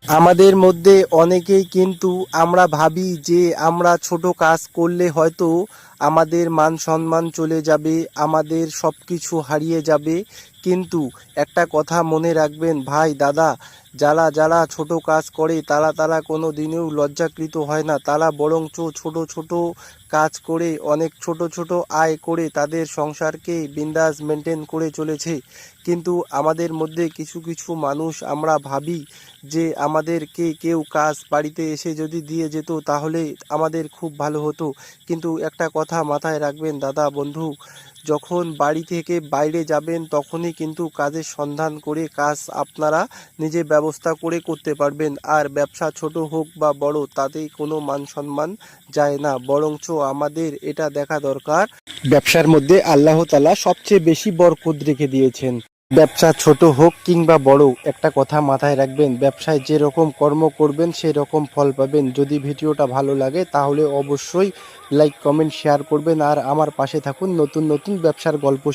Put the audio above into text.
আমাদের মধ্যে অনেকেই কিন্তু আমরা ভাবি যে আমরা ছোট কাজ করলে হয়তো আমাদের মান সম্মান চলে যাবে, আমাদের সব কিছু হারিয়ে যাবে। কিন্তু একটা কথা মনে রাখবেন ভাই দাদা, যারা যারা ছোট কাজ করে তারা তারা কোনো দিনেও লজ্জাকৃত হয় না। তারা বরঞ্চ ছোট ছোট কাজ করে অনেক ছোট ছোট আয় করে তাদের সংসারকে বিন্দাস মেনটেন করে চলেছে। কিন্তু আমাদের মধ্যে কিছু কিছু মানুষ আমরা ভাবি যে আমাদেরকে কেউ কাজ বাড়িতে এসে যদি দিয়ে যেত তাহলে আমাদের খুব ভালো হতো। কিন্তু একটা কথা মাথায় রাখবেন দাদা বন্ধু, যখন বাড়ি থেকে বাইরে যাবেন তখনই কিন্তু কাজের সন্ধান করে কাজ আপনারা নিজে ব্যবস্থা করে করতে পারবেন। আর ব্যবসা ছোট হোক বা বড় তাতেই কোনো মান সম্মান যায় না, বরঞ্চ আমাদের এটা দেখা দরকার ব্যবসার মধ্যে আল্লাহ তাআলা সবচেয়ে বেশি বরকত রেখে দিয়েছেন। ব্যবসা ছোট হোক কিংবা বড়, একটা কথা মাথায় রাখবেন, ব্যবসায় যেরকম কর্ম করবেন সেই রকম ফল পাবেন। যদি ভিডিওটা ভালো লাগে তাহলে অবশ্যই লাইক কমেন্ট শেয়ার করবেন আর আমার পাশে থাকুন নতুন নতুন ব্যবসার গল্প